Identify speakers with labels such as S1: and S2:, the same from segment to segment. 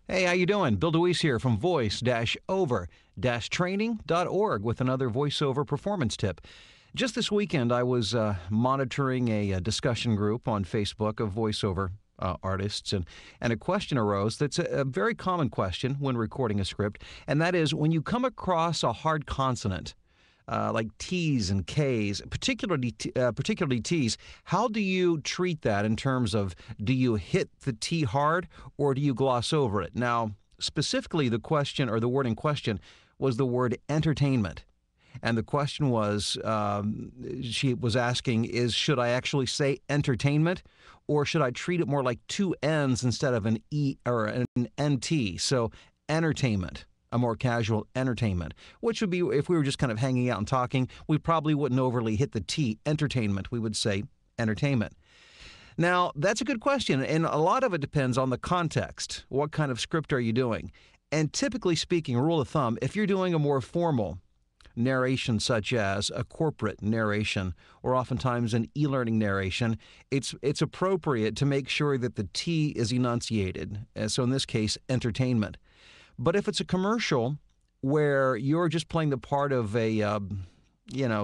S1: Hey, how you doing? Bill DeWeese here from voice-over-training.org with another voiceover performance tip. Just this weekend, I was monitoring a discussion group on Facebook of voiceover artists, and a question arose that's a very common question when recording a script, and that is when you come across a hard consonant, like T's and K's, particularly T's. How do you treat that in terms of, do you hit the T hard or do you gloss over it? Now, specifically, the question or the word in question was the word entertainment. And the question was, she was asking, should I actually say entertainment, or should I treat it more like two N's instead of an E or an NT? So entertainment. A more casual entertainment, which would be, if we were just kind of hanging out and talking, we probably wouldn't overly hit the T, entertainment. We would say entertainment. Now, that's a good question, and a lot of it depends on the context. What kind of script are you doing? And typically speaking, rule of thumb, if you're doing a more formal narration, such as a corporate narration or oftentimes an e-learning narration, it's appropriate to make sure that the T is enunciated. So in this case, entertainment. But if it's a commercial where you're just playing the part of a,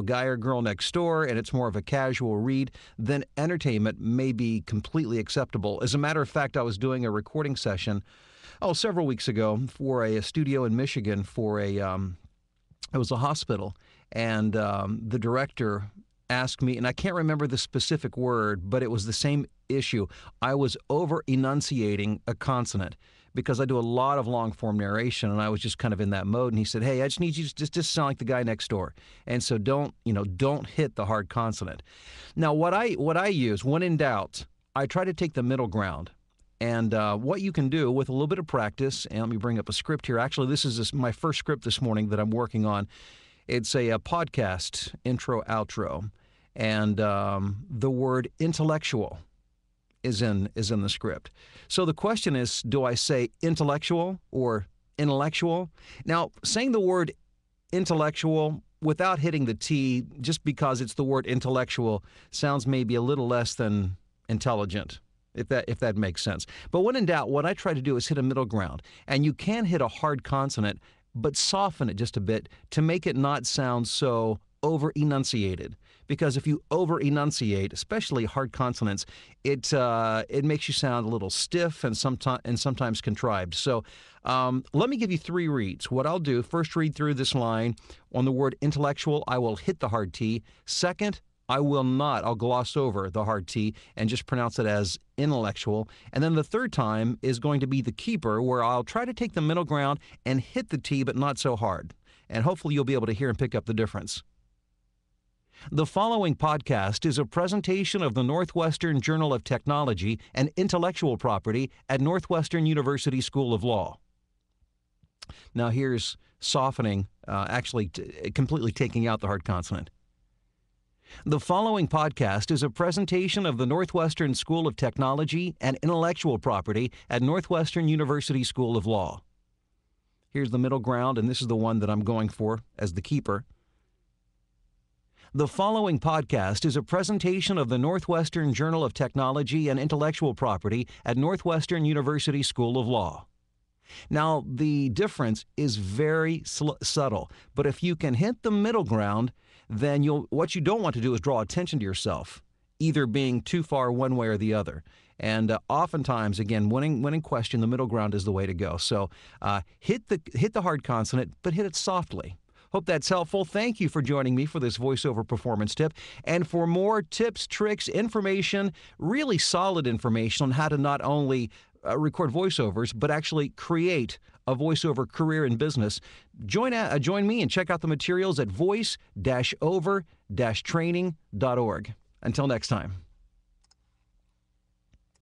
S1: guy or girl next door, and it's more of a casual read, then entertainment may be completely acceptable. As a matter of fact, I was doing a recording session, several weeks ago for a studio in Michigan for it was a hospital, and the director asked me, and I can't remember the specific word, but it was the same issue. I was over-enunciating a consonant, because I do a lot of long-form narration, and I was just kind of in that mode. And he said, "Hey, I just need you to just sound like the guy next door, and so don't hit the hard consonant." Now, what I use when in doubt, I try to take the middle ground. And what you can do with a little bit of practice, and let me bring up a script here. Actually, this is my first script this morning that I'm working on. It's a podcast intro outro, and the word intellectual is in the script. So the question is, do I say intellectual or intellectual? Now, saying the word intellectual without hitting the T, just because it's the word intellectual, sounds maybe a little less than intelligent, if that makes sense. But when in doubt, what I try to do is hit a middle ground. And you can hit a hard consonant, but soften it just a bit to make it not sound so over-enunciated. Because if you over-enunciate, especially hard consonants, it makes you sound a little stiff and sometimes contrived. So let me give you three reads. What I'll do, first read through this line. On the word intellectual, I will hit the hard T. Second, I will not. I'll gloss over the hard T and just pronounce it as intellectual. And then the third time is going to be the keeper, where I'll try to take the middle ground and hit the T, but not so hard. And hopefully you'll be able to hear and pick up the difference. The following podcast is a presentation of the Northwestern Journal of Technology and Intellectual Property at Northwestern University School of Law. Now here's softening, completely taking out the hard consonant. The following podcast is a presentation of the Northwestern School of Technology and Intellectual Property at Northwestern University School of Law. Here's the middle ground, and this is the one that I'm going for as the keeper. The following podcast is a presentation of the Northwestern Journal of Technology and Intellectual Property at Northwestern University School of Law. Now, the difference is very subtle, but if you can hit the middle ground, then what you don't want to do is draw attention to yourself, either being too far one way or the other. And oftentimes, again, when in question, the middle ground is the way to go. So hit the hard consonant, but hit it softly. Hope that's helpful. Thank you for joining me for this voiceover performance tip. And for more tips, tricks, information, really solid information on how to not only record voiceovers, but actually create a voiceover career in business, join me and check out the materials at voice-over-training.org. Until next time.